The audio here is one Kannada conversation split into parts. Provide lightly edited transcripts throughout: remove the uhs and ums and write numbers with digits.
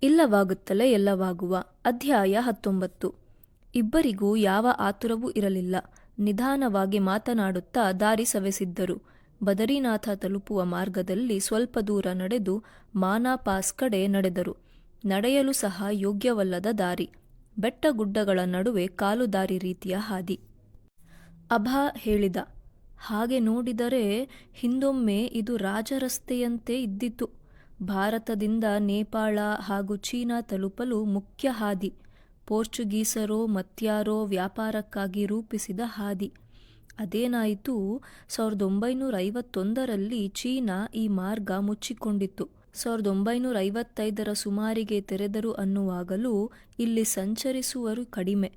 ಇಲ್ಲವಾಗುತ್ತಲೇ ಎಲ್ಲವಾಗುವ. ಅಧ್ಯಾಯ 19. ಇಬ್ಬರಿಗೂ ಯಾವ ಆತುರವೂ ಇರಲಿಲ್ಲ. ನಿಧಾನವಾಗಿ ಮಾತನಾಡುತ್ತಾ ದಾರಿ ಸವೆಸಿದ್ದರು. ಬದರಿನಾಥ ತಲುಪುವ ಮಾರ್ಗದಲ್ಲಿ ಸ್ವಲ್ಪ ದೂರ ನಡೆದು ಮಾನಾ ಪಾಸ್ ಕಡೆ ನಡೆದರು. ನಡೆಯಲು ಸಹ ಯೋಗ್ಯವಲ್ಲದ ದಾರಿ, ಬೆಟ್ಟಗುಡ್ಡಗಳ ನಡುವೆ ಕಾಲುದಾರಿ ರೀತಿಯ ಹಾದಿ. ಅಭಾ ಹೇಳಿದ, ಹಾಗೆ ನೋಡಿದರೆ ಹಿಂದೊಮ್ಮೆ ಇದು ರಾಜರಸ್ತೆಯಂತೆ ಇದ್ದಿತು. ಭಾರತದಿಂದ ನೇಪಾಳ ಹಾಗೂ ಚೀನಾ ತಲುಪಲು ಮುಖ್ಯ ಹಾದಿ. ಪೋರ್ಚುಗೀಸರೋ ಮತ್ಯಾರೋ ವ್ಯಾಪಾರಕ್ಕಾಗಿ ರೂಪಿಸಿದ ಹಾದಿ. ಅದೇನಾಯಿತು, 1951ರಲ್ಲಿ ಚೀನಾ ಈ ಮಾರ್ಗ ಮುಚ್ಚಿಕೊಂಡಿತ್ತು. 1955ರ ಸುಮಾರಿಗೆ ತೆರೆದರು ಅನ್ನುವಾಗಲೂ ಇಲ್ಲಿ ಸಂಚರಿಸುವರು ಕಡಿಮೆ.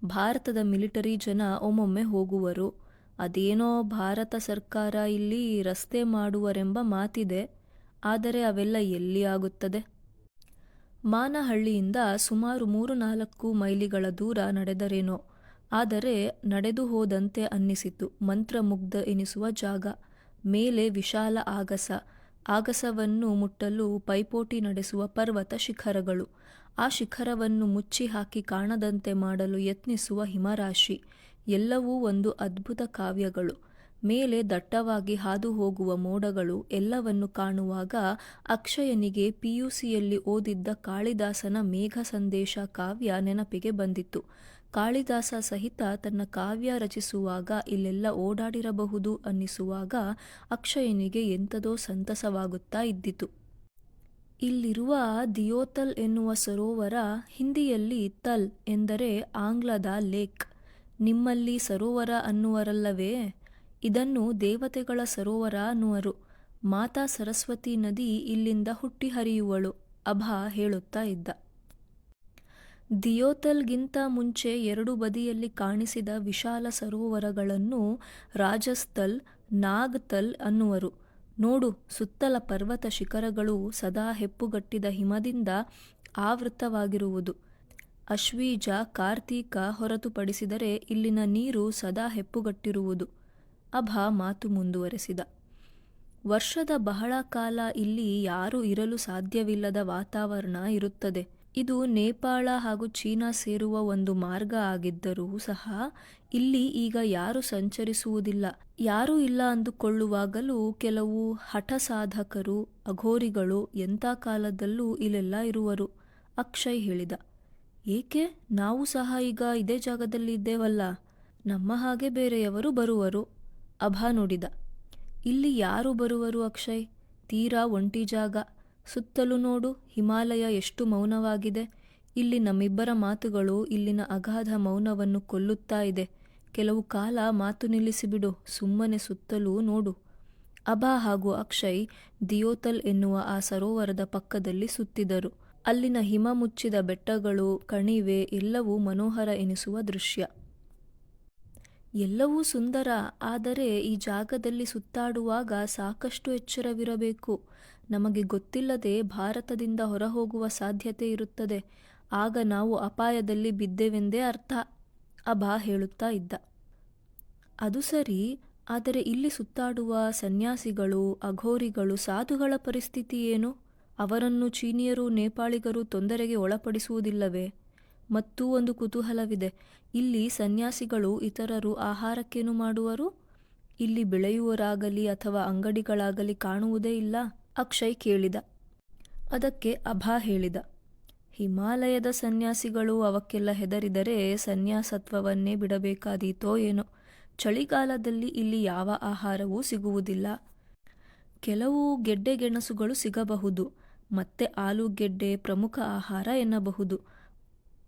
ಭಾರತದ ಮಿಲಿಟರಿ ಜನ ಒಮ್ಮೊಮ್ಮೆ ಹೋಗುವರು. ಅದೇನೋ ಭಾರತ ಸರ್ಕಾರ ಇಲ್ಲಿ ರಸ್ತೆ ಮಾಡುವರೆಂಬ ಮಾತಿದೆ. ಆದರೆ ಅವೆಲ್ಲ ಎಲ್ಲಿ ಆಗುತ್ತದೆ? ಮಾನಹಳ್ಳಿಯಿಂದ ಸುಮಾರು 3-4 ಮೈಲಿಗಳ ದೂರ ನಡೆದರೇನೋ. ಆದರೆ ನಡೆದು ಹೋದಂತೆ ಅನ್ನಿಸಿತು. ಮಂತ್ರಮುಗ್ಧ ಎನಿಸುವ ಜಾಗ. ಮೇಲೆ ವಿಶಾಲ ಆಗಸ. ಆಗಸವನ್ನು ಮುಟ್ಟಲು ಪೈಪೋಟಿ ನಡೆಸುವ ಪರ್ವತ ಶಿಖರಗಳು. ಆ ಶಿಖರವನ್ನು ಮುಚ್ಚಿ ಹಾಕಿ ಕಾಣದಂತೆ ಮಾಡಲು ಯತ್ನಿಸುವ ಹಿಮರಾಶಿ. ಎಲ್ಲವೂ ಒಂದು ಅದ್ಭುತ ಕಾವ್ಯಗಳು. ಮೇಲೆ ದಟ್ಟವಾಗಿ ಹಾದು ಹೋಗುವ ಮೋಡಗಳು. ಎಲ್ಲವನ್ನು ಕಾಣುವಾಗ ಅಕ್ಷಯನಿಗೆ ಪಿಯುಸಿಯಲ್ಲಿ ಓದಿದ್ದ ಕಾಳಿದಾಸನ ಮೇಘ ಸಂದೇಶ ಕಾವ್ಯ ನೆನಪಿಗೆ ಬಂದಿತು. ಕಾಳಿದಾಸ ಸಹಿತ ತನ್ನ ಕಾವ್ಯ ರಚಿಸುವಾಗ ಇಲ್ಲೆಲ್ಲ ಓಡಾಡಿರಬಹುದು ಅನ್ನಿಸುವಾಗ ಅಕ್ಷಯನಿಗೆ ಎಂಥದೋ ಸಂತಸವಾಗುತ್ತಾ ಇದ್ದಿತು. ಇಲ್ಲಿರುವ ದಿಯೋತಲ್ ಎನ್ನುವ ಸರೋವರ, ಹಿಂದಿಯಲ್ಲಿ ತಲ್ ಎಂದರೆ ಆಂಗ್ಲದ ಲೇಕ್. ನಿಮ್ಮಲ್ಲಿ ಸರೋವರ ಅನ್ನುವರಲ್ಲವೇ? ಇದನ್ನು ದೇವತೆಗಳ ಸರೋವರ ಅನ್ನುವರು. ಮಾತಾ ಸರಸ್ವತಿ ನದಿ ಇಲ್ಲಿಂದ ಹುಟ್ಟಿ ಹರಿಯುವಳು, ಅಭಾ ಹೇಳುತ್ತಾ ಇದ್ದ. ದಿಯೋತಲ್ಗಿಂತ ಮುಂಚೆ ಎರಡು ಬದಿಯಲ್ಲಿ ಕಾಣಿಸಿದ ವಿಶಾಲ ಸರೋವರಗಳನ್ನು ರಾಜಸ್ತಲ್, ನಾಗ್ತಲ್ ಅನ್ನುವರು. ನೋಡು, ಸುತ್ತಲ ಪರ್ವತ ಶಿಖರಗಳು ಸದಾ ಹೆಪ್ಪುಗಟ್ಟಿದ ಹಿಮದಿಂದ ಆವೃತವಾಗಿರುವುದು. ಅಶ್ವೀಜ, ಕಾರ್ತೀಕ ಹೊರತುಪಡಿಸಿದರೆ ಇಲ್ಲಿನ ನೀರು ಸದಾ ಹೆಪ್ಪುಗಟ್ಟಿರುವುದು. ಅಭಾ ಮಾತು ಮುಂದುವರೆಸಿದ. ವರ್ಷದ ಬಹಳ ಕಾಲ ಇಲ್ಲಿ ಯಾರೂ ಇರಲು ಸಾಧ್ಯವಿಲ್ಲದ ವಾತಾವರಣ ಇರುತ್ತದೆ. ಇದು ನೇಪಾಳ ಹಾಗೂ ಚೀನಾ ಸೇರುವ ಒಂದು ಮಾರ್ಗ ಆಗಿದ್ದರೂ ಸಹ ಇಲ್ಲಿ ಈಗ ಯಾರೂ ಸಂಚರಿಸುವುದಿಲ್ಲ. ಯಾರೂ ಇಲ್ಲ ಅಂದುಕೊಳ್ಳುವಾಗಲೂ ಕೆಲವು ಹಠಸಾಧಕರು, ಅಘೋರಿಗಳು ಎಂಥ ಕಾಲದಲ್ಲೂ ಇಲ್ಲೆಲ್ಲ ಇರುವರು, ಅಕ್ಷಯ್ ಹೇಳಿದ. ಏಕೆ? ನಾವು ಸಹ ಈಗ ಇದೇ ಜಾಗದಲ್ಲಿ ಇದ್ದೇವಲ್ಲ. ನಮ್ಮ ಹಾಗೆ ಬೇರೆಯವರು ಬರುವರು, ಅಭಾ ನುಡಿದ. ಇಲ್ಲಿ ಯಾರು ಬರುವರು ಅಕ್ಷಯ್? ತೀರಾ ಒಂಟಿ ಜಾಗ. ಸುತ್ತಲೂ ನೋಡು, ಹಿಮಾಲಯ ಎಷ್ಟು ಮೌನವಾಗಿದೆ. ಇಲ್ಲಿ ನಮ್ಮಿಬ್ಬರ ಮಾತುಗಳು ಇಲ್ಲಿನ ಅಗಾಧ ಮೌನವನ್ನು ಕೊಲ್ಲುತ್ತಾ ಇದೆ. ಕೆಲವು ಕಾಲ ಮಾತು ನಿಲ್ಲಿಸಿಬಿಡು, ಸುಮ್ಮನೆ ಸುತ್ತಲೂ ನೋಡು. ಅಭಾ ಹಾಗೂ ಅಕ್ಷಯ್ ದಿಯೋತಲ್ ಎನ್ನುವ ಆ ಸರೋವರದ ಪಕ್ಕದಲ್ಲಿ ಸುತ್ತಿದರು. ಅಲ್ಲಿನ ಹಿಮ ಮುಚ್ಚಿದ ಬೆಟ್ಟಗಳು, ಕಣಿವೆ ಎಲ್ಲವೂ ಮನೋಹರ ಎನಿಸುವ ದೃಶ್ಯ. ಎಲ್ಲವೂ ಸುಂದರ. ಆದರೆ ಈ ಜಾಗದಲ್ಲಿ ಸುತ್ತಾಡುವಾಗ ಸಾಕಷ್ಟು ಎಚ್ಚರವಿರಬೇಕು. ನಮಗೆ ಗೊತ್ತಿಲ್ಲದೆ ಭಾರತದಿಂದ ಹೊರಹೋಗುವ ಸಾಧ್ಯತೆ ಇರುತ್ತದೆ. ಆಗ ನಾವು ಅಪಾಯದಲ್ಲಿ ಬಿದ್ದೆವೆಂದೇ ಅರ್ಥ, ಅಭಾ ಹೇಳುತ್ತಾ ಇದ್ದ. ಅದು ಸರಿ. ಆದರೆ ಇಲ್ಲಿ ಸುತ್ತಾಡುವ ಸನ್ಯಾಸಿಗಳು, ಅಘೋರಿಗಳು, ಸಾಧುಗಳ ಪರಿಸ್ಥಿತಿ ಏನು? ಅವರನ್ನು ಚೀನಿಯರು, ನೇಪಾಳಿಗರು ತೊಂದರೆಗೆ ಒಳಪಡಿಸುವುದಿಲ್ಲವೇ? ಮತ್ತೂ ಒಂದು ಕುತೂಹಲವಿದೆ. ಇಲ್ಲಿ ಸನ್ಯಾಸಿಗಳು ಇತರರು ಆಹಾರಕ್ಕೇನು ಮಾಡುವರು? ಇಲ್ಲಿ ಬೆಳೆಯುವರಾಗಲಿ ಅಥವಾ ಅಂಗಡಿಗಳಾಗಲಿ ಕಾಣುವುದೇ ಇಲ್ಲ, ಅಕ್ಷಯ್ ಕೇಳಿದ. ಅದಕ್ಕೆ ಅಭಾ ಹೇಳಿದ, ಹಿಮಾಲಯದ ಸನ್ಯಾಸಿಗಳು ಅವಕ್ಕೆಲ್ಲ ಹೆದರಿದರೆ ಸನ್ಯಾಸತ್ವವನ್ನೇ ಬಿಡಬೇಕಾದೀತೋ ಏನೋ. ಚಳಿಗಾಲದಲ್ಲಿ ಇಲ್ಲಿ ಯಾವ ಆಹಾರವೂ ಸಿಗುವುದಿಲ್ಲ. ಕೆಲವು ಗೆಡ್ಡೆ ಗೆಣಸುಗಳು ಸಿಗಬಹುದು. ಮತ್ತೆ ಆಲೂಗೆಡ್ಡೆ ಪ್ರಮುಖ ಆಹಾರ ಎನ್ನಬಹುದು.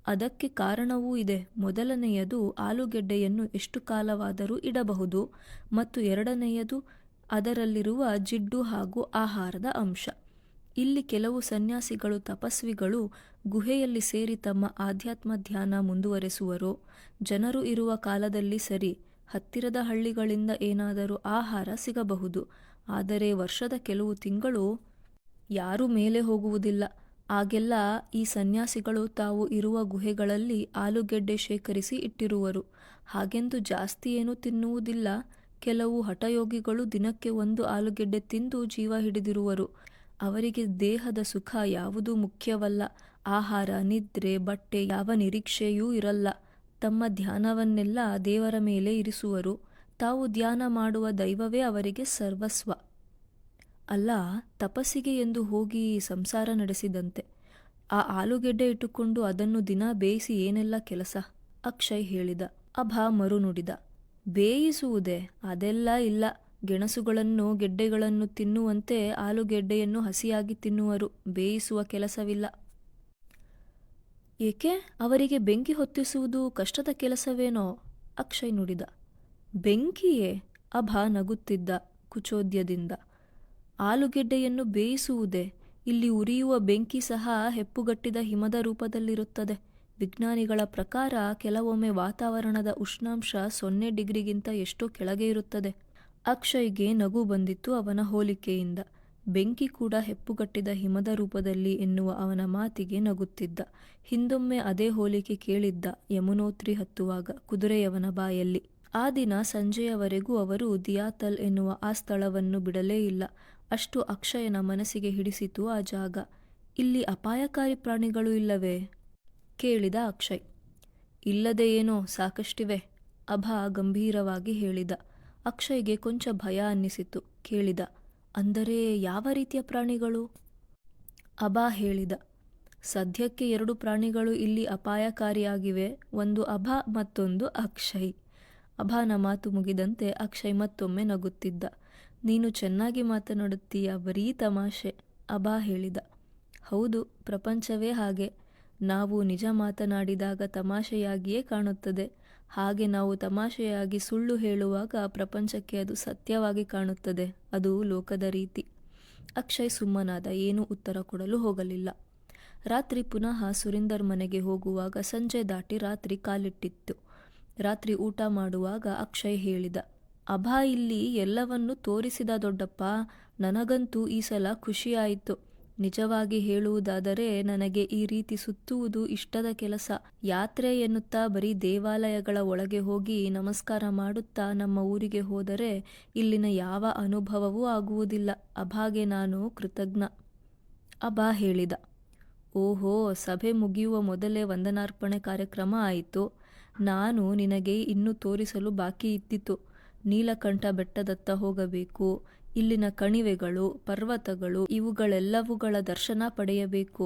ಅದಕ್ಕೆ ಕಾರಣವೂ ಇದೆ. ಮೊದಲನೆಯದು, ಆಲೂಗೆಡ್ಡೆಯನ್ನು ಎಷ್ಟು ಕಾಲವಾದರೂ ಇಡಬಹುದು. ಮತ್ತು ಎರಡನೆಯದು, ಅದರಲ್ಲಿರುವ ಜಿಡ್ಡು ಹಾಗೂ ಆಹಾರದ ಅಂಶ. ಇಲ್ಲಿ ಕೆಲವು ಸನ್ಯಾಸಿಗಳು, ತಪಸ್ವಿಗಳು ಗುಹೆಯಲ್ಲಿ ಸೇರಿ ತಮ್ಮ ಆಧ್ಯಾತ್ಮ ಧ್ಯಾನ ಮುಂದುವರೆಸುವರು. ಜನರು ಇರುವ ಕಾಲದಲ್ಲಿ ಸರಿ, ಹತ್ತಿರದ ಹಳ್ಳಿಗಳಿಂದ ಏನಾದರೂ ಆಹಾರ ಸಿಗಬಹುದು. ಆದರೆ ವರ್ಷದ ಕೆಲವು ತಿಂಗಳು ಯಾರೂ ಮೇಲೆ ಹೋಗುವುದಿಲ್ಲ. ಆಗೆಲ್ಲ ಈ ಸನ್ಯಾಸಿಗಳು ತಾವು ಇರುವ ಗುಹೆಗಳಲ್ಲಿ ಆಲೂಗೆಡ್ಡೆ ಶೇಖರಿಸಿ ಇಟ್ಟಿರುವರು. ಹಾಗೆಂದು ಜಾಸ್ತಿ ಏನೂ ತಿನ್ನುವುದಿಲ್ಲ. ಕೆಲವು ಹಠಯೋಗಿಗಳು ದಿನಕ್ಕೆ 1 ಆಲೂಗೆಡ್ಡೆ ತಿಂದು ಜೀವ ಹಿಡಿದಿರುವರು. ಅವರಿಗೆ ದೇಹದ ಸುಖ ಯಾವುದೂ ಮುಖ್ಯವಲ್ಲ. ಆಹಾರ, ನಿದ್ರೆ, ಬಟ್ಟೆ ಯಾವ ನಿರೀಕ್ಷೆಯೂ ಇರಲ್ಲ. ತಮ್ಮ ಧ್ಯಾನವನ್ನೆಲ್ಲ ದೇವರ ಮೇಲೆ ಇರಿಸುವರು. ತಾವು ಧ್ಯಾನ ಮಾಡುವ ದೈವವೇ ಅವರಿಗೆ ಸರ್ವಸ್ವ. ಅಲ್ಲ, ತಪಸ್ಸಿಗೆ ಎಂದು ಹೋಗಿ ಸಂಸಾರ ನಡೆಸಿದಂತೆ. ಆ ಆಲೂಗೆಡ್ಡೆ ಇಟ್ಟುಕೊಂಡು ಅದನ್ನು ದಿನ ಬೇಯಿಸಿ ಏನೆಲ್ಲ ಕೆಲಸ? ಅಕ್ಷಯ್ ಹೇಳಿದ. ಅಭಾ ಮರುನುಡಿದ. ಬೇಯಿಸುವುದೇ? ಅದೆಲ್ಲ ಇಲ್ಲ. ಗೆಣಸುಗಳನ್ನು ಗೆಡ್ಡೆಗಳನ್ನು ತಿನ್ನುವಂತೆ ಆಲೂಗೆಡ್ಡೆಯನ್ನು ಹಸಿಯಾಗಿ ತಿನ್ನುವರು. ಬೇಯಿಸುವ ಕೆಲಸವಿಲ್ಲ. ಏಕೆ? ಅವರಿಗೆ ಬೆಂಕಿ ಹೊತ್ತಿಸುವುದು ಕಷ್ಟದ ಕೆಲಸವೇನೋ? ಅಕ್ಷಯ್ ನುಡಿದ. ಬೆಂಕಿಯೇ? ಅಭಾ ನಗುತ್ತಿದ್ದ ಕುಚೋದ್ಯದಿಂದ. ಆಲೂಗೆಡ್ಡೆಯನ್ನು ಬೇಯಿಸುವುದೇ? ಇಲ್ಲಿ ಉರಿಯುವ ಬೆಂಕಿ ಸಹ ಹೆಪ್ಪುಗಟ್ಟಿದ ಹಿಮದ ರೂಪದಲ್ಲಿರುತ್ತದೆ. ವಿಜ್ಞಾನಿಗಳ ಪ್ರಕಾರ ಕೆಲವೊಮ್ಮೆ ವಾತಾವರಣದ ಉಷ್ಣಾಂಶ 0 ಡಿಗ್ರಿಗಿಂತ ಎಷ್ಟೋ ಕೆಳಗೆ ಇರುತ್ತದೆ. ಅಕ್ಷಯ್ಗೆ ನಗು ಬಂದಿತ್ತು ಅವನ ಹೋಲಿಕೆಯಿಂದ. ಬೆಂಕಿ ಕೂಡ ಹೆಪ್ಪುಗಟ್ಟಿದ ಹಿಮದ ರೂಪದಲ್ಲಿ ಎನ್ನುವ ಅವನ ಮಾತಿಗೆ ನಗುತ್ತಿದ್ದ. ಹಿಂದೊಮ್ಮೆ ಅದೇ ಹೋಲಿಕೆ ಕೇಳಿದ್ದ ಯಮುನೋತ್ರಿ ಹತ್ತುವಾಗ ಕುದುರೆಯವನ ಬಾಯಲ್ಲಿ. ಆ ದಿನ ಸಂಜೆಯವರೆಗೂ ಅವರು ದಿಯಾತಲ್ ಎನ್ನುವ ಆ ಸ್ಥಳವನ್ನು ಬಿಡಲೇ ಇಲ್ಲ. ಅಷ್ಟು ಅಕ್ಷಯನ ಮನಸ್ಸಿಗೆ ಹಿಡಿಸಿತು ಆ ಜಾಗ. ಇಲ್ಲಿ ಅಪಾಯಕಾರಿ ಪ್ರಾಣಿಗಳು ಇಲ್ಲವೇ? ಕೇಳಿದ ಅಕ್ಷಯ್. ಇಲ್ಲದೆ ಏನೋ ಸಾಕಷ್ಟಿವೆ, ಅಭಾ ಗಂಭೀರವಾಗಿ ಹೇಳಿದ. ಅಕ್ಷಯ್ಗೆ ಕೊಂಚ ಭಯ ಅನ್ನಿಸಿತು. ಕೇಳಿದ. ಅಂದರೆ ಯಾವ ರೀತಿಯ ಪ್ರಾಣಿಗಳು? ಅಭಾ ಹೇಳಿದ. ಸದ್ಯಕ್ಕೆ 2 ಪ್ರಾಣಿಗಳು ಇಲ್ಲಿ ಅಪಾಯಕಾರಿಯಾಗಿವೆ. ಒಂದು ಅಭಾ, ಮತ್ತೊಂದು ಅಕ್ಷಯ್. ಅಭಾನ ಮಾತು ಮುಗಿದಂತೆ ಅಕ್ಷಯ್ ಮತ್ತೊಮ್ಮೆ ನಗುತ್ತಿದ್ದ. ನೀನು ಚೆನ್ನಾಗಿ ಮಾತನಾಡುತ್ತೀಯ, ಬರೀ ತಮಾಷೆ, ಅಭಾ ಹೇಳಿದ. ಹೌದು, ಪ್ರಪಂಚವೇ ಹಾಗೆ. ನಾವು ನಿಜ ಮಾತನಾಡಿದಾಗ ತಮಾಷೆಯಾಗಿಯೇ ಕಾಣುತ್ತದೆ. ಹಾಗೆ ನಾವು ತಮಾಷೆಯಾಗಿ ಸುಳ್ಳು ಹೇಳುವಾಗ ಪ್ರಪಂಚಕ್ಕೆ ಅದು ಸತ್ಯವಾಗಿ ಕಾಣುತ್ತದೆ. ಅದು ಲೋಕದ ರೀತಿ. ಅಕ್ಷಯ್ ಸುಮ್ಮನಾದ. ಏನೂ ಉತ್ತರ ಕೊಡಲು ಹೋಗಲಿಲ್ಲ. ರಾತ್ರಿ ಪುನಃ ಸುರಿಂದರ್ ಮನೆಗೆ ಹೋಗುವಾಗ ಸಂಜೆ ದಾಟಿ ರಾತ್ರಿ ಕಾಲಿಟ್ಟಿತ್ತು. ರಾತ್ರಿ ಊಟ ಮಾಡುವಾಗ ಅಕ್ಷಯ್ ಹೇಳಿದ. ಅಭಾ ಇಲ್ಲಿ ಎಲ್ಲವನ್ನೂ ತೋರಿಸಿದ ದೊಡ್ಡಪ್ಪ. ನನಗಂತೂ ಈ ಸಲ ಖುಷಿಯಾಯಿತು. ನಿಜವಾಗಿ ಹೇಳುವುದಾದರೆ ನನಗೆ ಈ ರೀತಿ ಸುತ್ತುವುದು ಇಷ್ಟದ ಕೆಲಸ. ಯಾತ್ರೆ ಎನ್ನುತ್ತಾ ಬರೀ ದೇವಾಲಯಗಳ ಒಳಗೆ ಹೋಗಿ ನಮಸ್ಕಾರ ಮಾಡುತ್ತಾ ನಮ್ಮ ಊರಿಗೆ ಹೋದರೆ ಇಲ್ಲಿನ ಯಾವ ಅನುಭವವೂ ಆಗುವುದಿಲ್ಲ. ಅಭಾಗೆ ನಾನು ಕೃತಜ್ಞ, ಅಭಾ ಹೇಳಿದ. ಓಹೋ, ಸಭೆ ಮುಗಿಯುವ ಮೊದಲೇ ವಂದನಾರ್ಪಣೆ ಕಾರ್ಯಕ್ರಮ ಆಯಿತು. ನಾನು ನಿನಗೆ ಇನ್ನೂ ತೋರಿಸಲು ಬಾಕಿ ಇದ್ದಿತು. ನೀಲಕಂಠ ಬೆಟ್ಟದತ್ತ ಹೋಗಬೇಕು. ಇಲ್ಲಿನ ಕಣಿವೆಗಳು, ಪರ್ವತಗಳು, ಇವುಗಳೆಲ್ಲವುಗಳ ದರ್ಶನ ಪಡೆಯಬೇಕು.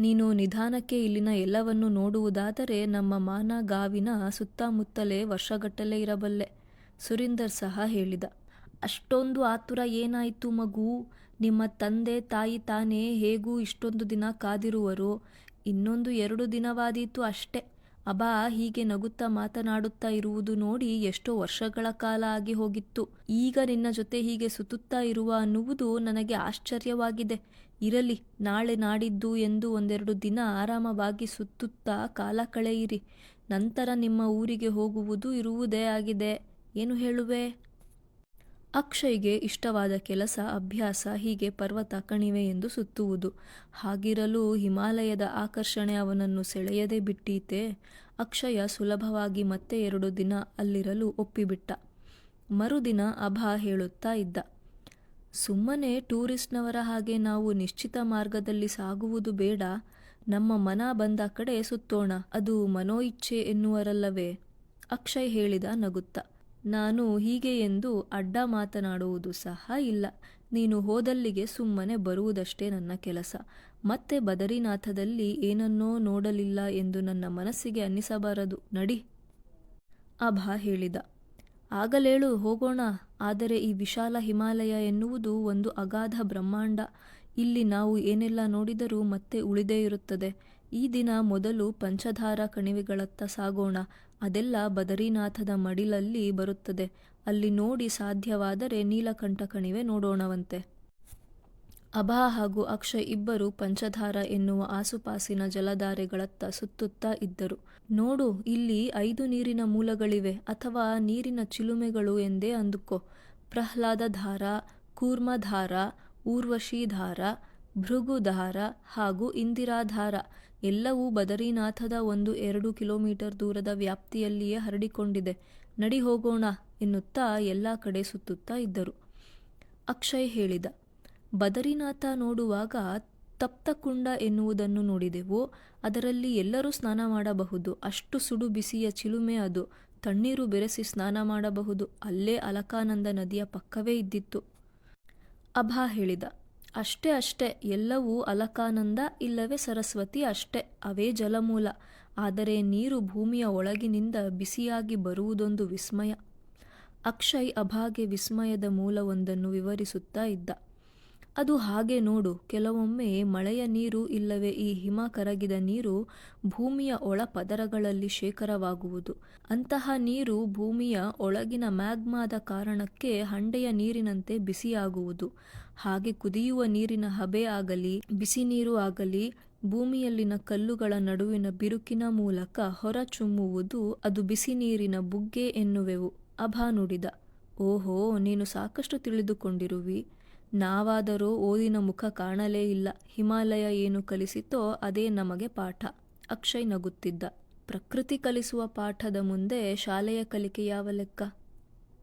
ನೀನು ನಿಧಾನಕ್ಕೆ ಇಲ್ಲಿನ ಎಲ್ಲವನ್ನು ನೋಡುವುದಾದರೆ ನಮ್ಮ ಮಾನಗಾವಿನ ಸುತ್ತಮುತ್ತಲೇ ವರ್ಷಗಟ್ಟಲೆ ಇರಬಲ್ಲೆ, ಸುರಿಂದರ್ ಸಹ ಹೇಳಿದ. ಅಷ್ಟೊಂದು ಆತುರ ಏನಾಯಿತು ಮಗು? ನಿಮ್ಮ ತಂದೆ ತಾಯಿ ತಾನೇ ಹೇಗೂ ಇಷ್ಟೊಂದು ದಿನ ಕಾದಿರುವರು. ಇನ್ನೊಂದು 2 ದಿನವಾದೀತು ಅಷ್ಟೆ. ಅಬಾ ಹೀಗೆ ನಗುತ್ತಾ ಮಾತನಾಡುತ್ತಾ ಇರುವುದು ನೋಡಿ ಎಷ್ಟೋ ವರ್ಷಗಳ ಕಾಲ ಆಗಿ ಹೋಗಿತ್ತು. ಈಗ ನಿನ್ನ ಜೊತೆ ಹೀಗೆ ಸುತ್ತುತ್ತಾ ಇರುವ ಅನ್ನುವುದು ನನಗೆ ಆಶ್ಚರ್ಯವಾಗಿದೆ. ಇರಲಿ, ನಾಳೆ ನಾಡಿದ್ದು ಎಂದು 1-2 ದಿನ ಆರಾಮವಾಗಿ ಸುತ್ತುತ್ತಾ ಕಾಲ ಕಳೆಯಿರಿ. ನಂತರ ನಿಮ್ಮ ಊರಿಗೆ ಹೋಗುವುದು ಇರುವುದೇ ಆಗಿದೆ. ಏನು ಹೇಳುವೆ? ಅಕ್ಷಯ್ಗೆ ಇಷ್ಟವಾದ ಕೆಲಸ, ಅಭ್ಯಾಸ ಹೀಗೆ ಪರ್ವತ, ಕಣಿವೆ ಎಂದು ಸುತ್ತುವುದು. ಹಾಗಿರಲು ಹಿಮಾಲಯದ ಆಕರ್ಷಣೆ ಅವನನ್ನು ಸೆಳೆಯದೆ ಬಿಟ್ಟೀತೆ. ಅಕ್ಷಯ ಸುಲಭವಾಗಿ ಮತ್ತೆ 2 ದಿನ ಅಲ್ಲಿರಲು ಒಪ್ಪಿಬಿಟ್ಟ. ಮರುದಿನ ಅಭಾ ಹೇಳುತ್ತಾ ಇದ್ದ. ಸುಮ್ಮನೆ ಟೂರಿಸ್ಟ್ನವರ ಹಾಗೆ ನಾವು ನಿಶ್ಚಿತ ಮಾರ್ಗದಲ್ಲಿ ಸಾಗುವುದು ಬೇಡ. ನಮ್ಮ ಮನ ಬಂದ ಕಡೆ ಸುತ್ತೋಣ. ಅದು ಮನೋಇಚ್ಛೆ ಎನ್ನುವರಲ್ಲವೇ? ಅಕ್ಷಯ್ ಹೇಳಿದ ನಗುತ್ತ. ನಾನು ಹೀಗೆ ಎಂದು ಅಡ್ಡ ಮಾತನಾಡುವುದು ಸಹ ಇಲ್ಲ. ನೀನು ಹೋದಲ್ಲಿಗೆ ಸುಮ್ಮನೆ ಬರುವುದಷ್ಟೇ ನನ್ನ ಕೆಲಸ. ಮತ್ತೆ ಬದರಿನಾಥದಲ್ಲಿ ಏನನ್ನೋ ನೋಡಲಿಲ್ಲ ಎಂದು ನನ್ನ ಮನಸ್ಸಿಗೆ ಅನ್ನಿಸಬಾರದು. ನಡಿ, ಅಭಾ ಹೇಳಿದ. ಆಗಲೇಳು, ಹೋಗೋಣ. ಆದರೆ ಈ ವಿಶಾಲ ಹಿಮಾಲಯ ಎನ್ನುವುದು ಒಂದು ಅಗಾಧ ಬ್ರಹ್ಮಾಂಡ. ಇಲ್ಲಿ ನಾವು ಏನೆಲ್ಲ ನೋಡಿದರೂ ಮತ್ತೆ ಉಳಿದೇ ಇರುತ್ತದೆ. ಈ ದಿನ ಮೊದಲು ಪಂಚಧಾರ ಕಣಿವೆಗಳತ್ತ ಸಾಗೋಣ. ಅದೆಲ್ಲ ಬದರಿನಾಥದ ಮಡಿಲಲ್ಲಿ ಬರುತ್ತದೆ. ಅಲ್ಲಿ ನೋಡಿ ಸಾಧ್ಯವಾದರೆ ನೀಲಕಂಠ ಕಣಿವೆ ನೋಡೋಣವಂತೆ. ಅಭಾ ಹಾಗೂ ಅಕ್ಷಯ್ ಇಬ್ಬರು ಪಂಚಧಾರ ಎನ್ನುವ ಆಸುಪಾಸಿನ ಜಲಧಾರೆಗಳತ್ತ ಸುತ್ತುತ್ತಾ ಇದ್ದರು. ನೋಡು, ಇಲ್ಲಿ 5 ನೀರಿನ ಮೂಲಗಳಿವೆ, ಅಥವಾ ನೀರಿನ ಚಿಲುಮೆಗಳು ಎಂದೇ ಅಂದುಕೋ. ಪ್ರಹ್ಲಾದಧಾರ, ಕೂರ್ಮಧಾರ, ಊರ್ವಶೀಧಾರ, ಭೃಗುಧಾರ ಹಾಗೂ ಇಂದಿರಾಧಾರ ಎಲ್ಲವೂ ಬದರಿನಾಥದ 1-2 ಕಿಲೋಮೀಟರ್ ದೂರದ ವ್ಯಾಪ್ತಿಯಲ್ಲಿಯೇ ಹರಡಿಕೊಂಡಿದೆ. ನಡಿ ಹೋಗೋಣ ಎನ್ನುತ್ತಾ ಎಲ್ಲ ಕಡೆ ಸುತ್ತುತ್ತಾ ಇದ್ದರು. ಅಕ್ಷಯ್ ಹೇಳಿದ. ಬದರಿನಾಥ ನೋಡುವಾಗ ತಪ್ತಕುಂಡ ಎನ್ನುವುದನ್ನು ನೋಡಿದೆವು. ಅದರಲ್ಲಿ ಎಲ್ಲರೂ ಸ್ನಾನ ಮಾಡಬಹುದು. ಅಷ್ಟು ಸುಡು ಬಿಸಿಯ ಚಿಲುಮೆ ಅದು. ತಣ್ಣೀರು ಬೆರೆಸಿ ಸ್ನಾನ ಮಾಡಬಹುದು. ಅಲ್ಲೇ ಅಲಕಾನಂದ ನದಿಯ ಪಕ್ಕವೇ ಇದ್ದಿತ್ತು. ಅಭಾ ಹೇಳಿದ. ಅಷ್ಟೇ ಅಷ್ಟೇ, ಎಲ್ಲವೂ ಅಲಕಾನಂದ ಇಲ್ಲವೇ ಸರಸ್ವತಿ ಅಷ್ಟೇ. ಅವೇ ಜಲಮೂಲ. ಆದರೆ ನೀರು ಭೂಮಿಯ ಒಳಗಿನಿಂದ ಬಿಸಿಯಾಗಿ ಬರುವುದೊಂದು ವಿಸ್ಮಯ. ಅಕ್ಷಯ್ ಅಭಾಗೆ ವಿಸ್ಮಯದ ಮೂಲವೊಂದನ್ನು ವಿವರಿಸುತ್ತಾ ಇದ್ದ. ಅದು ಹಾಗೆ ನೋಡು. ಕೆಲವೊಮ್ಮೆ ಮಳೆಯ ನೀರು ಇಲ್ಲವೇ ಈ ಹಿಮ ಕರಗಿದ ನೀರು ಭೂಮಿಯ ಒಳ ಪದರಗಳಲ್ಲಿ ಶೇಖರವಾಗುವುದು. ಅಂತಹ ನೀರು ಭೂಮಿಯ ಒಳಗಿನ ಮ್ಯಾಗ್ಮಾದ ಕಾರಣಕ್ಕೆ ಹಂಡೆಯ ನೀರಿನಂತೆ ಬಿಸಿಯಾಗುವುದು. ಹಾಗೆ ಕುದಿಯುವ ನೀರಿನ ಹಬೆ ಆಗಲಿ ಬಿಸಿ ನೀರು ಆಗಲಿ ಭೂಮಿಯಲ್ಲಿನ ಕಲ್ಲುಗಳ ನಡುವಿನ ಬಿರುಕಿನ ಮೂಲಕ ಹೊರ ಚುಮ್ಮುವುದು. ಅದು ಬಿಸಿ ನೀರಿನ ಬುಗ್ಗೆ ಎನ್ನುವೆವು. ಅಭಾ ನುಡಿದ. ಓಹೋ, ನೀನು ಸಾಕಷ್ಟು ತಿಳಿದುಕೊಂಡಿರುವಿ. ನಾವಾದರೋ ಓದಿನ ಮುಖ ಕಾಣಲೇ ಇಲ್ಲ. ಹಿಮಾಲಯ ಏನು ಕಲಿಸಿತೋ ಅದೇ ನಮಗೆ ಪಾಠ. ಅಕ್ಷಯ್ ನಗುತ್ತಿದ್ದ. ಪ್ರಕೃತಿ ಕಲಿಸುವ ಪಾಠದ ಮುಂದೆ ಶಾಲೆಯ ಕಲಿಕೆ ಯಾವ ಲೆಕ್ಕ?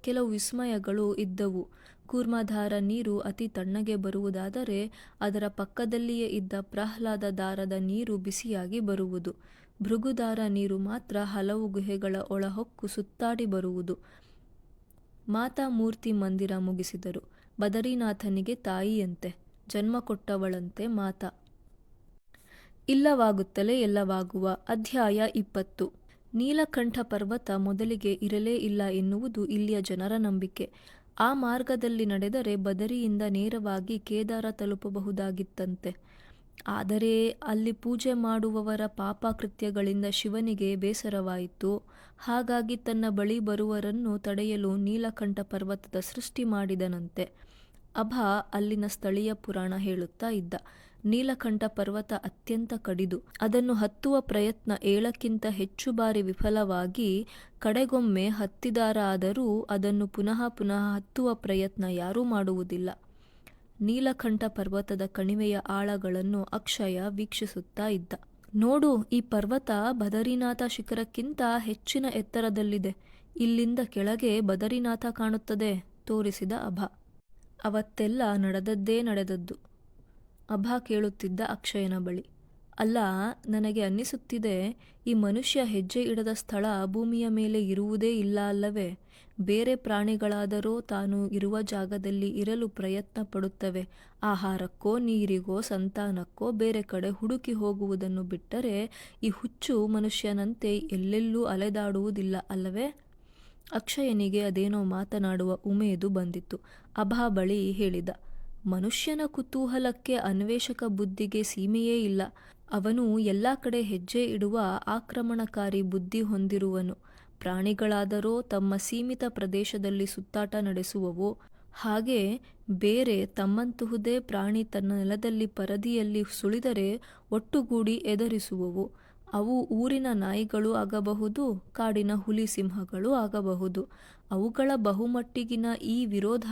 ಕೆಲವು ವಿಸ್ಮಯಗಳು ಇದ್ದವು. ಕೂರ್ಮಧಾರ ನೀರು ಅತಿ ತಣ್ಣಗೆ ಬರುವುದಾದರೆ ಅದರ ಪಕ್ಕದಲ್ಲಿಯೇ ಇದ್ದ ಪ್ರಹ್ಲಾದ ದಾರದ ನೀರು ಬಿಸಿಯಾಗಿ ಬರುವುದು. ಭೃಗುದಾರ ನೀರು ಮಾತ್ರ ಹಲವು ಗುಹೆಗಳ ಒಳಹೊಕ್ಕು ಸುತ್ತಾಡಿ ಬರುವುದು. ಮಾತಾ ಮೂರ್ತಿ ಮಂದಿರ ಮುಗಿಸಿದರು. ಬದರಿನಾಥನಿಗೆ ತಾಯಿಯಂತೆ, ಜನ್ಮ ಕೊಟ್ಟವಳಂತೆ ಮಾತಾ. ಇಲ್ಲವಾಗುತ್ತಲೇ ಎಲ್ಲವಾಗುವ. ಅಧ್ಯಾಯ 20. ನೀಲಕಂಠ ಪರ್ವತ ಮೊದಲಿಗೆ ಇರಲೇ ಇಲ್ಲ ಎನ್ನುವುದು ಇಲ್ಲಿಯ ಜನರ ನಂಬಿಕೆ. ಆ ಮಾರ್ಗದಲ್ಲಿ ನಡೆದರೆ ಬದರಿಯಿಂದ ನೇರವಾಗಿ ಕೇದಾರ ತಲುಪಬಹುದಾಗಿತ್ತಂತೆ. ಆದರೆ ಅಲ್ಲಿ ಪೂಜೆ ಮಾಡುವವರ ಪಾಪಕೃತ್ಯಗಳಿಂದ ಶಿವನಿಗೆ ಬೇಸರವಾಯಿತು. ಹಾಗಾಗಿ ತನ್ನ ಬಳಿ ಬರುವರನ್ನು ತಡೆಯಲು ನೀಲಕಂಠ ಪರ್ವತದ ಸೃಷ್ಟಿ ಮಾಡಿದನಂತೆ. ಅಭಾ ಅಲ್ಲಿನ ಸ್ಥಳೀಯ ಪುರಾಣ ಹೇಳುತ್ತಾ ಇದ್ದ. ನೀಲಕಂಠ ಪರ್ವತ ಅತ್ಯಂತ ಕಡಿದು. ಅದನ್ನು ಹತ್ತುವ ಪ್ರಯತ್ನ 7ಕ್ಕಿಂತ ಹೆಚ್ಚು ಬಾರಿ ವಿಫಲವಾಗಿ ಕಡೆಗೊಮ್ಮೆ ಹತ್ತಿದರಾದರೂ ಅದನ್ನು ಪುನಃ ಪುನಃ ಹತ್ತುವ ಪ್ರಯತ್ನ ಯಾರೂ ಮಾಡುವುದಿಲ್ಲ. ನೀಲಕಂಠ ಪರ್ವತದ ಕಣಿವೆಯ ಆಳಗಳನ್ನು ಅಕ್ಷಯ ವೀಕ್ಷಿಸುತ್ತಾ ಇದ್ದ. ನೋಡು, ಈ ಪರ್ವತ ಬದರಿನಾಥ ಶಿಖರಕ್ಕಿಂತ ಹೆಚ್ಚಿನ ಎತ್ತರದಲ್ಲಿದೆ. ಇಲ್ಲಿಂದ ಕೆಳಗೆ ಬದರಿನಾಥ ಕಾಣುತ್ತದೆ, ತೋರಿಸಿದ ಅಭಾ. ಅವತ್ತೆಲ್ಲ ನಡೆದದ್ದೇ ನಡೆದದ್ದು. ಅಭಾ ಕೇಳುತ್ತಿದ್ದ ಅಕ್ಷಯನ ಬಳಿ. ಅಲ್ಲ, ನನಗೆ ಅನ್ನಿಸುತ್ತಿದೆ, ಈ ಮನುಷ್ಯ ಹೆಜ್ಜೆ ಇಡದ ಸ್ಥಳ ಭೂಮಿಯ ಮೇಲೆ ಇರುವುದೇ ಇಲ್ಲ ಅಲ್ಲವೇ? ಬೇರೆ ಪ್ರಾಣಿಗಳಾದರೋ ತಾನು ಇರುವ ಜಾಗದಲ್ಲಿ ಇರಲು ಪ್ರಯತ್ನ ಪಡುತ್ತವೆ. ಆಹಾರಕ್ಕೋ ನೀರಿಗೋ ಸಂತಾನಕ್ಕೋ ಬೇರೆ ಕಡೆ ಹುಡುಕಿ ಹೋಗುವುದನ್ನು ಬಿಟ್ಟರೆ ಈ ಹುಚ್ಚು ಮನುಷ್ಯನಂತೆ ಎಲ್ಲೆಲ್ಲೂ ಅಲೆದಾಡುವುದಿಲ್ಲ ಅಲ್ಲವೇ? ಅಕ್ಷಯನಿಗೆ ಅದೇನೋ ಮಾತನಾಡುವ ಉಮೇದು ಬಂದಿತು. ಅಭಾ ಬಳಿ ಹೇಳಿದ. ಮನುಷ್ಯನ ಕುತೂಹಲಕ್ಕೆ, ಅನ್ವೇಷಕ ಬುದ್ಧಿಗೆ ಸೀಮೆಯೇ ಇಲ್ಲ. ಅವನು ಎಲ್ಲ ಕಡೆ ಹೆಜ್ಜೆ ಇಡುವ ಆಕ್ರಮಣಕಾರಿ ಬುದ್ಧಿ ಹೊಂದಿರುವನು. ಪ್ರಾಣಿಗಳಾದರೋ ತಮ್ಮ ಸೀಮಿತ ಪ್ರದೇಶದಲ್ಲಿ ಸುತ್ತಾಟ ನಡೆಸುವವು. ಹಾಗೆ ಬೇರೆ ತಮ್ಮಂತಹುದೇ ಪ್ರಾಣಿ ತನ್ನ ನೆಲದಲ್ಲಿ ಪರದಿಯಲ್ಲಿ ಸುಳಿದರೆ ಒಟ್ಟುಗೂಡಿ ಎದರಿಸುವವು. ಅವು ಊರಿನ ನಾಯಿಗಳು ಆಗಬಹುದು, ಕಾಡಿನ ಹುಲಿ ಸಿಂಹಗಳು ಆಗಬಹುದು. ಅವುಗಳ ಬಹುಮಟ್ಟಿಗಿನ ಈ ವಿರೋಧ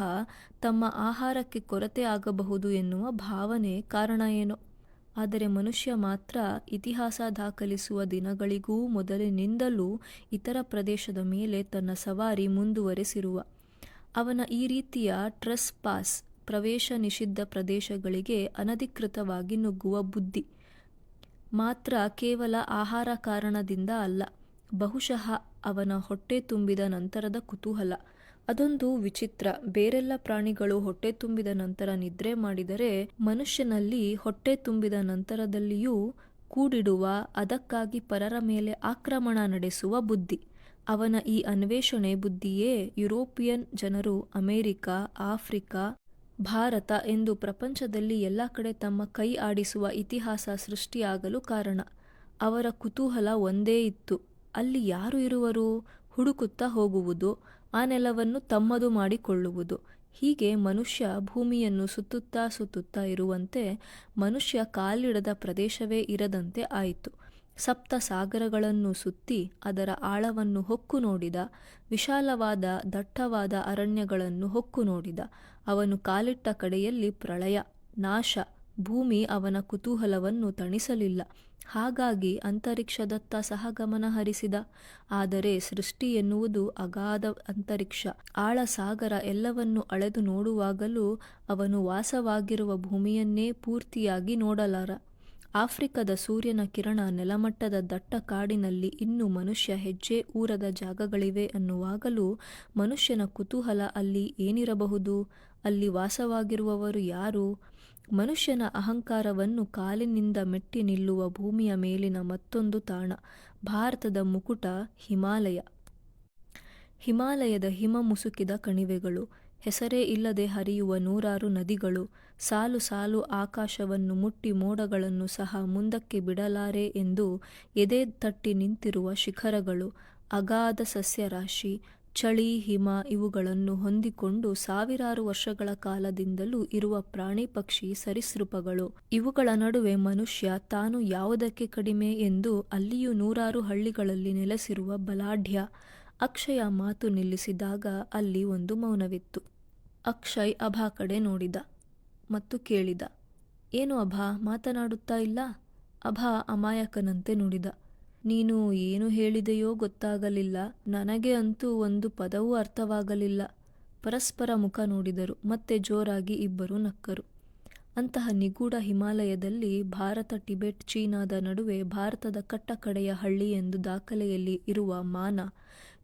ತಮ್ಮ ಆಹಾರಕ್ಕೆ ಕೊರತೆ ಆಗಬಹುದು ಎನ್ನುವ ಭಾವನೆ ಕಾರಣ ಏನೋ. ಆದರೆ ಮನುಷ್ಯ ಮಾತ್ರ ಇತಿಹಾಸ ದಾಖಲಿಸುವ ದಿನಗಳಿಗೂ ಮೊದಲಿನಿಂದಲೂ ಇತರ ಪ್ರದೇಶದ ಮೇಲೆ ತನ್ನ ಸವಾರಿ ಮುಂದುವರೆಸಿರುವ. ಅವನ ಈ ರೀತಿಯ ಟ್ರೆಸ್ ಪಾಸ್, ಪ್ರವೇಶ ನಿಷಿದ್ಧ ಪ್ರದೇಶಗಳಿಗೆ ಅನಧಿಕೃತವಾಗಿ ನುಗ್ಗುವ ಬುದ್ಧಿ ಮಾತ್ರ ಕೇವಲ ಆಹಾರ ಕಾರಣದಿಂದ ಅಲ್ಲ, ಬಹುಶಃ ಅವನ ಹೊಟ್ಟೆ ತುಂಬಿದ ನಂತರದ ಕುತೂಹಲ. ಅದೊಂದು ವಿಚಿತ್ರ. ಬೇರೆಲ್ಲ ಪ್ರಾಣಿಗಳು ಹೊಟ್ಟೆ ತುಂಬಿದ ನಂತರ ನಿದ್ರೆ ಮಾಡಿದರೆ, ಮನುಷ್ಯನಲ್ಲಿ ಹೊಟ್ಟೆ ತುಂಬಿದ ನಂತರದಲ್ಲಿಯೂ ಕೂಡಿಡುವ, ಅದಕ್ಕಾಗಿ ಪರರ ಮೇಲೆ ಆಕ್ರಮಣ ನಡೆಸುವ ಬುದ್ಧಿ. ಅವನ ಈ ಅನ್ವೇಷಣೆ ಬುದ್ಧಿಯೇ ಯುರೋಪಿಯನ್ ಜನರು ಅಮೆರಿಕ, ಆಫ್ರಿಕಾ, ಭಾರತ ಎಂದು ಪ್ರಪಂಚದಲ್ಲಿ ಎಲ್ಲ ಕಡೆ ತಮ್ಮ ಕೈ ಆಡಿಸುವ ಇತಿಹಾಸ ಸೃಷ್ಟಿಯಾಗಲು ಕಾರಣ. ಅವರ ಕುತೂಹಲ ಒಂದೇ ಇತ್ತು. ಅಲ್ಲಿ ಯಾರು ಇರುವರು? ಹುಡುಕುತ್ತಾ ಹೋಗುವುದು, ಆ ನೆಲವನ್ನು ತಮ್ಮದು ಮಾಡಿಕೊಳ್ಳುವುದು. ಹೀಗೆ ಮನುಷ್ಯ ಭೂಮಿಯನ್ನು ಸುತ್ತುತ್ತಾ ಸುತ್ತುತ್ತಾ ಇರುವಂತೆ ಮನುಷ್ಯ ಕಾಲಿಡದ ಪ್ರದೇಶವೇ ಇರದಂತೆ ಆಯಿತು. ಸಪ್ತ ಸಾಗರಗಳನ್ನು ಸುತ್ತಿ ಅದರ ಆಳವನ್ನು ಹೊಕ್ಕು ನೋಡಿದ. ವಿಶಾಲವಾದ ದಟ್ಟವಾದ ಅರಣ್ಯಗಳನ್ನು ಹೊಕ್ಕು ನೋಡಿದ. ಅವನು ಕಾಲಿಟ್ಟ ಕಡೆಯಲ್ಲಿ ಪ್ರಳಯ, ನಾಶ, ಭೂಮಿ ಅವನ ಕುತೂಹಲವನ್ನು ತಣಿಸಲಿಲ್ಲ. ಹಾಗಾಗಿ ಅಂತರಿಕ್ಷದತ್ತ ಸಹ ಗಮನ ಹರಿಸಿದ. ಆದರೆ ಸೃಷ್ಟಿ ಎನ್ನುವುದು ಅಗಾಧ ಅಂತರಿಕ್ಷ, ಆಳ ಸಾಗರ ಎಲ್ಲವನ್ನು ಅಳೆದು ನೋಡುವಾಗಲೂ ಅವನು ವಾಸವಾಗಿರುವ ಭೂಮಿಯನ್ನೇ ಪೂರ್ತಿಯಾಗಿ ನೋಡಲಾರ. ಆಫ್ರಿಕದ ಸೂರ್ಯನ ಕಿರಣ ನೆಲಮಟ್ಟದ ದಟ್ಟ ಕಾಡಿನಲ್ಲಿ ಇನ್ನೂ ಮನುಷ್ಯ ಹೆಜ್ಜೆ ಊರದ ಜಾಗಗಳಿವೆ ಅನ್ನುವಾಗಲೂ ಮನುಷ್ಯನ ಕುತೂಹಲ ಅಲ್ಲಿ ಏನಿರಬಹುದು? ಅಲ್ಲಿ ವಾಸವಾಗಿರುವವರು ಯಾರು? ಮನುಷ್ಯನ ಅಹಂಕಾರವನ್ನು ಕಾಲಿನಿಂದ ಮೆಟ್ಟಿ ನಿಲ್ಲುವ ಭೂಮಿಯ ಮೇಲಿನ ಮತ್ತೊಂದು ತಾಣ, ಭಾರತದ ಮುಕುಟ ಹಿಮಾಲಯ. ಹಿಮಾಲಯದ ಹಿಮ ಮುಸುಕಿದ ಕಣಿವೆಗಳು, ಹೆಸರೇ ಇಲ್ಲದೆ ಹರಿಯುವ ನೂರಾರು ನದಿಗಳು, ಸಾಲು ಸಾಲು ಆಕಾಶವನ್ನು ಮುಟ್ಟಿ ಮೋಡಗಳನ್ನು ಸಹ ಮುಂದಕ್ಕೆ ಬಿಡಲಾರೆ ಎಂದು ಎದೆ ತಟ್ಟಿ ನಿಂತಿರುವ ಶಿಖರಗಳು, ಅಗಾಧ ಸಸ್ಯರಾಶಿ, ಚಳಿ, ಹಿಮ ಇವುಗಳನ್ನು ಹೊಂದಿಕೊಂಡು ಸಾವಿರಾರು ವರ್ಷಗಳ ಕಾಲದಿಂದಲೂ ಇರುವ ಪ್ರಾಣಿ ಪಕ್ಷಿ ಸರೀಸೃಪಗಳು, ಇವುಗಳ ನಡುವೆ ಮನುಷ್ಯ ತಾನು ಯಾವುದಕ್ಕೆ ಕಡಿಮೆ ಎಂದು ಅಲ್ಲಿಯೂ ನೂರಾರು ಹಳ್ಳಿಗಳಲ್ಲಿ ನೆಲೆಸಿರುವ ಬಲಾಢ್ಯ. ಅಕ್ಷಯ ಮಾತು ನಿಲ್ಲಿಸಿದಾಗ ಅಲ್ಲಿ ಒಂದು ಮೌನವಿತ್ತು. ಅಕ್ಷಯ್ ಅಭಾ ಕಡೆ ನೋಡಿದ ಮತ್ತು ಕೇಳಿದ, ಏನು ಅಭಾ, ಮಾತನಾಡುತ್ತಾ ಇಲ್ಲ? ಅಭಾ ಅಮಾಯಕನಂತೆ ನುಡಿದ, ನೀನು ಏನು ಹೇಳಿದೆಯೋ ಗೊತ್ತಾಗಲಿಲ್ಲ. ನನಗೆ ಅಂತೂ ಒಂದು ಪದವೂ ಅರ್ಥವಾಗಲಿಲ್ಲ. ಪರಸ್ಪರ ಮುಖ ನೋಡಿದರು. ಮತ್ತೆ ಜೋರಾಗಿ ಇಬ್ಬರು ನಕ್ಕರು. ಅಂತಹ ನಿಗೂಢ ಹಿಮಾಲಯದಲ್ಲಿ ಭಾರತ, ಟಿಬೆಟ್, ಚೀನಾದ ನಡುವೆ ಭಾರತದ ಕಟ್ಟಕಡೆಯ ಹಳ್ಳಿ ಎಂದು ದಾಖಲೆಯಲ್ಲಿ ಇರುವ ಮಾನ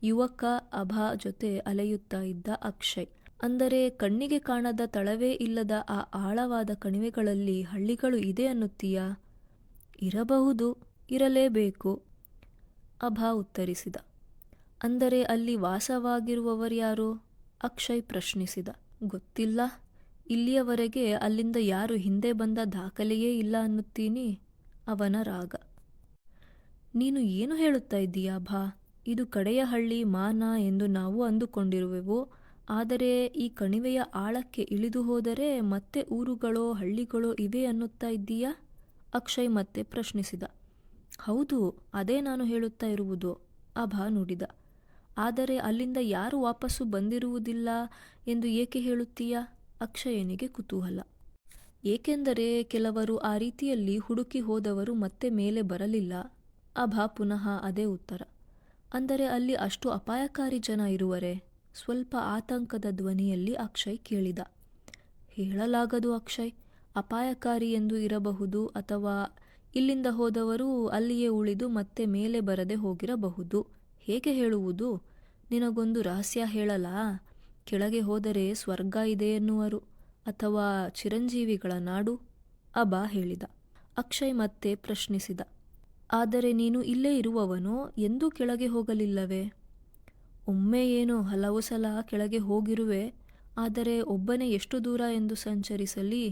ಯುವಕ ಅಭಾ ಜೊತೆ ಅಲೆಯುತ್ತಾ ಇದ್ದ ಅಕ್ಷಯ್. ಅಂದರೆ ಕಣ್ಣಿಗೆ ಕಾಣದ ತಳವೇ ಇಲ್ಲದ ಆ ಆಳವಾದ ಕಣಿವೆಗಳಲ್ಲಿ ಹಳ್ಳಿಗಳು ಇದೆ ಅನ್ನುತ್ತೀಯಾ? ಇರಬಹುದು, ಇರಲೇಬೇಕು, ಅಭಾ ಉತ್ತರಿಸಿದ. ಅಂದರೆ ಅಲ್ಲಿ ವಾಸವಾಗಿರುವವರ್ಯಾರು? ಅಕ್ಷಯ್ ಪ್ರಶ್ನಿಸಿದ. ಗೊತ್ತಿಲ್ಲ. ಇಲ್ಲಿಯವರೆಗೆ ಅಲ್ಲಿಂದ ಯಾರು ಹಿಂದೆ ಬಂದ ದಾಖಲೆಯೇ ಇಲ್ಲ ಅನ್ನುತ್ತೀನಿ. ಅವನ ರಾಗ. ನೀನು ಏನು ಹೇಳುತ್ತಾ ಇದ್ದೀಯಾ ಅಭಾ? ಇದು ಕಡೆಯ ಹಳ್ಳಿ ಮಾನ ಎಂದು ನಾವು ಅಂದುಕೊಂಡಿರುವೆವು. ಆದರೆ ಈ ಕಣಿವೆಯ ಆಳಕ್ಕೆ ಇಳಿದು ಹೋದರೆ ಮತ್ತೆ ಊರುಗಳೋ ಹಳ್ಳಿಗಳೋ ಇವೆ ಅನ್ನುತ್ತಾ ಇದ್ದೀಯಾ? ಅಕ್ಷಯ್ ಮತ್ತೆ ಪ್ರಶ್ನಿಸಿದ. ಹೌದು, ಅದೇ ನಾನು ಹೇಳುತ್ತಾ ಇರುವುದು, ಅಭಾ ನುಡಿದ. ಆದರೆ ಅಲ್ಲಿಂದ ಯಾರು ವಾಪಸ್ಸು ಬಂದಿರುವುದಿಲ್ಲ ಎಂದು ಏಕೆ ಹೇಳುತ್ತೀಯಾ? ಅಕ್ಷಯನಿಗೆ ಕುತೂಹಲ. ಏಕೆಂದರೆ ಕೆಲವರು ಆ ರೀತಿಯಲ್ಲಿ ಹುಡುಕಿ ಹೋದವರು ಮತ್ತೆ ಮೇಲೆ ಬರಲಿಲ್ಲ. ಅಭಾ ಪುನಃ ಅದೇ ಉತ್ತರ. ಅಂದರೆ ಅಲ್ಲಿ ಅಷ್ಟು ಅಪಾಯಕಾರಿ ಜನ ಇರುವರೆ? ಸ್ವಲ್ಪ ಆತಂಕದ ಧ್ವನಿಯಲ್ಲಿ ಅಕ್ಷಯ್ ಕೇಳಿದ. ಹೇಳಲಾಗದು ಅಕ್ಷಯ್. ಅಪಾಯಕಾರಿ ಎಂದು ಇರಬಹುದು, ಅಥವಾ ಇಲ್ಲಿಂದ ಹೋದವರು ಅಲ್ಲಿಯೇ ಉಳಿದು ಮತ್ತೆ ಮೇಲೆ ಬರದೆ ಹೋಗಿರಬಹುದು. ಹೇಗೆ ಹೇಳುವುದು? ನಿನಗೊಂದು ರಹಸ್ಯ ಹೇಳಲಾ? ಕೆಳಗೆ ಹೋದರೆ ಸ್ವರ್ಗ ಇದೆ ಎನ್ನುವರು, ಅಥವಾ ಚಿರಂಜೀವಿಗಳ ನಾಡು, ಅಭಾ ಹೇಳಿದ. ಅಕ್ಷಯ್ ಮತ್ತೆ ಪ್ರಶ್ನಿಸಿದ. ಆದರೆ ನೀನು ಇಲ್ಲೇ ಇರುವವನೋ? ಎಂದೂ ಕೆಳಗೆ ಹೋಗಲಿಲ್ಲವೇ? ಒಮ್ಮೆ ಏನೋ ಹಲವು ಸಲ ಕೆಳಗೆ ಹೋಗಿರುವೆ. ಆದರೆ ಒಬ್ಬನೇ ಎಷ್ಟು ದೂರ ಎಂದು ಸಂಚರಿಸಲಿ?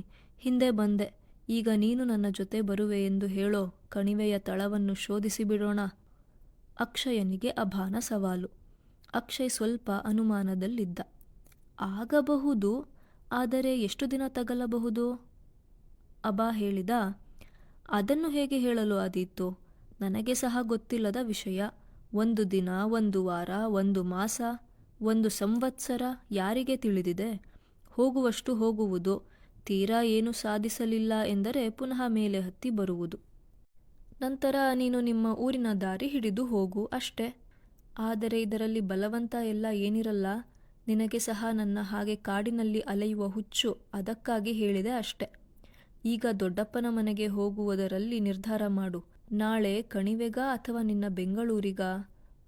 ಹಿಂದೆ ಬಂದೆ. ಈಗ ನೀನು ನನ್ನ ಜೊತೆ ಬರುವೆ ಎಂದು ಹೇಳೋ, ಕಣಿವೆಯ ತಳವನ್ನು ಶೋಧಿಸಿ ಬಿಡೋಣ. ಅಕ್ಷಯನಿಗೆ ಅಭಾನ ಸವಾಲು. ಅಕ್ಷಯ್ ಸ್ವಲ್ಪ ಅನುಮಾನದಲ್ಲಿದ್ದ. ಆಗಬಹುದು, ಆದರೆ ಎಷ್ಟು ದಿನ ತಗಲಬಹುದು? ಅಭಾ ಹೇಳಿದ. ಅದನ್ನು ಹೇಗೆ ಹೇಳಲು ಆದೀತು? ನನಗೆ ಸಹ ಗೊತ್ತಿಲ್ಲದ ವಿಷಯ. 1 ದಿನ, 1 ವಾರ, 1 ಮಾಸ, 1 ಸಂವತ್ಸರ, ಯಾರಿಗೆ ತಿಳಿದಿದೆ? ಹೋಗುವಷ್ಟು ಹೋಗುವುದು. ತೀರಾ ಏನು ಸಾಧಿಸಲಿಲ್ಲ ಎಂದರೆ ಪುನಃ ಮೇಲೆ ಹತ್ತಿ ಬರುವುದು. ನಂತರ ನೀನು ನಿಮ್ಮ ಊರಿನ ದಾರಿ ಹಿಡಿದು ಹೋಗು, ಅಷ್ಟೇ. ಆದರೆ ಇದರಲ್ಲಿ ಬಲವಂತ ಎಲ್ಲ ಏನಿರಲ್ಲ. ನಿನಗೆ ಸಹ ನನ್ನ ಹಾಗೆ ಕಾಡಿನಲ್ಲಿ ಅಲೆಯುವ ಹುಚ್ಚು, ಅದಕ್ಕಾಗಿ ಹೇಳಿದೆ ಅಷ್ಟೆ. ಈಗ ದೊಡ್ಡಪ್ಪನ ಮನೆಗೆ ಹೋಗುವುದರಲ್ಲಿ ನಿರ್ಧಾರ ಮಾಡು. ನಾಳೆ ಕಣಿವೆಗಾ ಅಥವಾ ನಿನ್ನ ಬೆಂಗಳೂರಿಗಾ?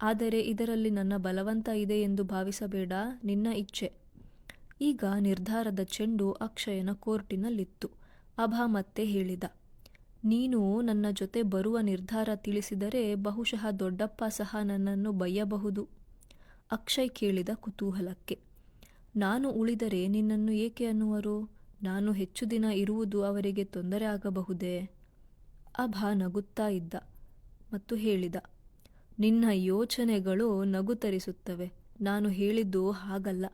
ಆದರೆ ಇದರಲ್ಲಿ ನನ್ನ ಬಲವಂತ ಇದೆ ಎಂದು ಭಾವಿಸಬೇಡ, ನಿನ್ನ ಇಚ್ಛೆ. ಈಗ ನಿರ್ಧಾರದ ಚೆಂಡು ಅಕ್ಷಯನ ಕೋರ್ಟಿನಲ್ಲಿತ್ತು. ಅಭಾ ಮತ್ತೆ ಹೇಳಿದ. ನೀನು ನನ್ನ ಜೊತೆ ಬರುವ ನಿರ್ಧಾರ ತಿಳಿಸಿದರೆ ಬಹುಶಃ ದೊಡ್ಡಪ್ಪ ಸಹ ನನ್ನನ್ನು ಬಯ್ಯಬಹುದು. ಅಕ್ಷಯ್ ಕೇಳಿದ ಕುತೂಹಲಕ್ಕೆ. ನಾನು ಉಳಿದರೆ ನಿನ್ನನ್ನು ಏಕೆ ಅನ್ನುವರು? ನಾನು ಹೆಚ್ಚು ದಿನ ಇರುವುದು ಅವರಿಗೆ ತೊಂದರೆ ಆಗಬಹುದೇ? ಅಭಾ ನಗುತ್ತಾ ಇದ್ದ ಮತ್ತು ಹೇಳಿದ. ನಿನ್ನ ಯೋಚನೆಗಳು ನಗು ತರಿಸುತ್ತವೆ. ನಾನು ಹೇಳಿದ್ದು ಹಾಗಲ್ಲ.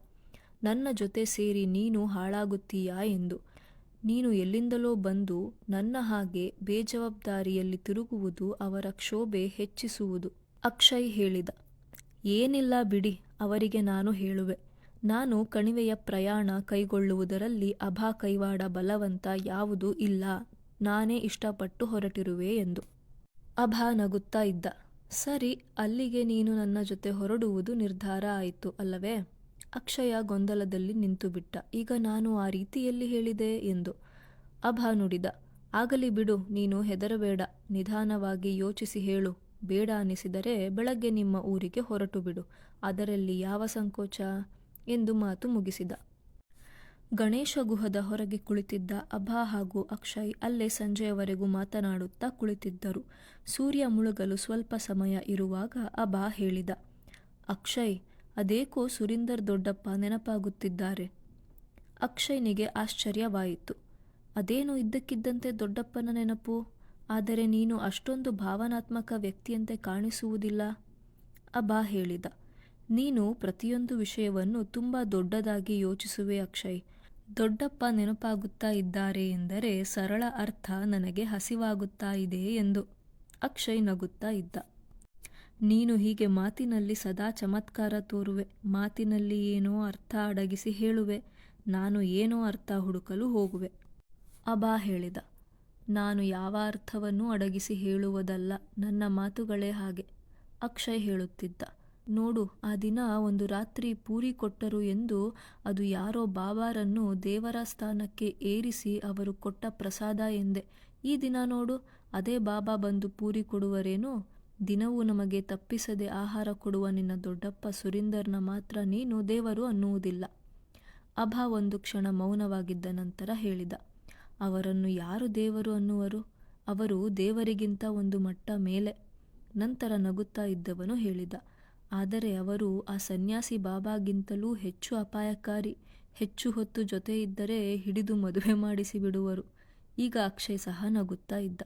ನನ್ನ ಜೊತೆ ಸೇರಿ ನೀನು ಹಾಳಾಗುತ್ತೀಯಾ ಎಂದು. ನೀನು ಎಲ್ಲಿಂದಲೋ ಬಂದು ನನ್ನ ಹಾಗೆ ಬೇಜವಾಬ್ದಾರಿಯಲ್ಲಿ ತಿರುಗುವುದು ಅವರ ಕ್ಷೋಭೆ ಹೆಚ್ಚಿಸುವುದು. ಅಕ್ಷಯ್ ಹೇಳಿದ. ಏನಿಲ್ಲ ಬಿಡಿ, ಅವರಿಗೆ ನಾನು ಹೇಳುವೆ. ನಾನು ಕಣಿವೆಯ ಪ್ರಯಾಣ ಕೈಗೊಳ್ಳುವುದರಲ್ಲಿ ಅಭಾ ಕೈವಾಡ ಬಲವಂತ ಯಾವುದೂ ಇಲ್ಲ, ನಾನೇ ಇಷ್ಟಪಟ್ಟು ಹೊರಟಿರುವೆ ಎಂದು. ಅಭಾ ನಗುತ್ತಾ ಇದ್ದ. ಸರಿ, ಅಲ್ಲಿಗೆ ನೀನು ನನ್ನ ಜೊತೆ ಹೊರಡುವುದು ನಿರ್ಧಾರ ಆಯಿತು ಅಲ್ಲವೇ? ಅಕ್ಷಯ ಗೊಂದಲದಲ್ಲಿ ನಿಂತುಬಿಟ್ಟ. ಈಗ ನಾನು ಆ ರೀತಿಯಲ್ಲಿ ಹೇಳಿದೆ ಎಂದು. ಅಭಾ ನುಡಿದ. ಆಗಲಿ ಬಿಡು, ನೀನು ಹೆದರಬೇಡ, ನಿಧಾನವಾಗಿ ಯೋಚಿಸಿ ಹೇಳು. ಬೇಡ ಅನಿಸಿದರೆ ಬೆಳಗ್ಗೆ ನಿಮ್ಮ ಊರಿಗೆ ಹೊರಟು ಬಿಡು, ಅದರಲ್ಲಿ ಯಾವ ಸಂಕೋಚ ಎಂದು ಮಾತು ಮುಗಿಸಿದ. ಗಣೇಶ ಗುಹದ ಹೊರಗೆ ಕುಳಿತಿದ್ದ ಅಭಾ ಹಾಗೂ ಅಕ್ಷಯ್ ಅಲ್ಲೇ ಸಂಜೆಯವರೆಗೂ ಮಾತನಾಡುತ್ತಾ ಕುಳಿತಿದ್ದರು. ಸೂರ್ಯ ಮುಳುಗಲು ಸ್ವಲ್ಪ ಸಮಯ ಇರುವಾಗ ಅಭಾ ಹೇಳಿದ. ಅಕ್ಷಯ್, ಅದೇಕೋ ಸುರಿಂದರ್ ದೊಡ್ಡಪ್ಪ ನೆನಪಾಗುತ್ತಿದ್ದಾರೆ. ಅಕ್ಷಯ್ನಿಗೆ ಆಶ್ಚರ್ಯವಾಯಿತು. ಅದೇನು ಇದ್ದಕ್ಕಿದ್ದಂತೆ ದೊಡ್ಡಪ್ಪನ ನೆನಪು? ಆದರೆ ನೀನು ಅಷ್ಟೊಂದು ಭಾವನಾತ್ಮಕ ವ್ಯಕ್ತಿಯಂತೆ ಕಾಣಿಸುವುದಿಲ್ಲ. ಅಭಾ ಹೇಳಿದ. ನೀನು ಪ್ರತಿಯೊಂದು ವಿಷಯವನ್ನು ತುಂಬ ದೊಡ್ಡದಾಗಿ ಯೋಚಿಸುವೆ ಅಕ್ಷಯ್. ದೊಡ್ಡಪ್ಪ ನೆನಪಾಗುತ್ತಾ ಇದ್ದಾರೆ ಎಂದರೆ ಸರಳ ಅರ್ಥ ನನಗೆ ಹಸಿವಾಗುತ್ತಾ ಇದೆ ಎಂದು. ಅಕ್ಷಯ್ ನಗುತ್ತಾ ಇದ್ದ. ನೀನು ಹೀಗೆ ಮಾತಿನಲ್ಲಿ ಸದಾ ಚಮತ್ಕಾರ ತೋರುವೆ. ಮಾತಿನಲ್ಲಿ ಏನೋ ಅರ್ಥ ಅಡಗಿಸಿ ಹೇಳುವೆ, ನಾನು ಏನೋ ಅರ್ಥ ಹುಡುಕಲು ಹೋಗುವೆ. ಅಭಾ ಹೇಳಿದ. ನಾನು ಯಾವ ಅರ್ಥವನ್ನೂ ಅಡಗಿಸಿ ಹೇಳುವುದಲ್ಲ, ನನ್ನ ಮಾತುಗಳೇ ಹಾಗೆ. ಅಕ್ಷಯ್ ಹೇಳುತ್ತಿದ್ದ. ನೋಡು, ಆ ದಿನ ಒಂದು ರಾತ್ರಿ ಪೂರಿ ಕೊಟ್ಟರು ಎಂದು ಅದು ಯಾರೋ ಬಾಬಾರನ್ನು ದೇವರ ಸ್ಥಾನಕ್ಕೆ ಏರಿಸಿ ಅವರು ಕೊಟ್ಟ ಪ್ರಸಾದ ಎಂದೆ. ಈ ದಿನ ನೋಡು, ಅದೇ ಬಾಬಾ ಬಂದು ಪೂರಿ ಕೊಡುವರೇನೋ. ದಿನವೂ ನಮಗೆ ತಪ್ಪಿಸದೆ ಆಹಾರ ಕೊಡುವ ನಿನ್ನ ದೊಡ್ಡಪ್ಪ ಸುರಿಂದರ್ನ ಮಾತ್ರ ನೀನು ದೇವರು ಅನ್ನುವುದಿಲ್ಲ. ಅಭಾ ಒಂದು ಕ್ಷಣ ಮೌನವಾಗಿದ್ದ ನಂತರ ಹೇಳಿದ. ಅವರನ್ನು ಯಾರು ದೇವರು ಅನ್ನುವರು? ಅವರು ದೇವರಿಗಿಂತ ಒಂದು ಮಟ್ಟ ಮೇಲೆ. ನಂತರ ನಗುತ್ತಾ ಇದ್ದವನು ಹೇಳಿದ. ಆದರೆ ಅವರು ಆ ಸನ್ಯಾಸಿ ಬಾಬಾಗಿಂತಲೂ ಹೆಚ್ಚು ಅಪಾಯಕಾರಿ. ಹೆಚ್ಚು ಹೊತ್ತು ಜೊತೆ ಇದ್ದರೆ ಹಿಡಿದು ಮದುವೆ ಮಾಡಿಸಿ ಬಿಡುವರು. ಈಗ ಅಕ್ಷಯ್ ಸಹ ನಗುತ್ತಾ ಇದ್ದ.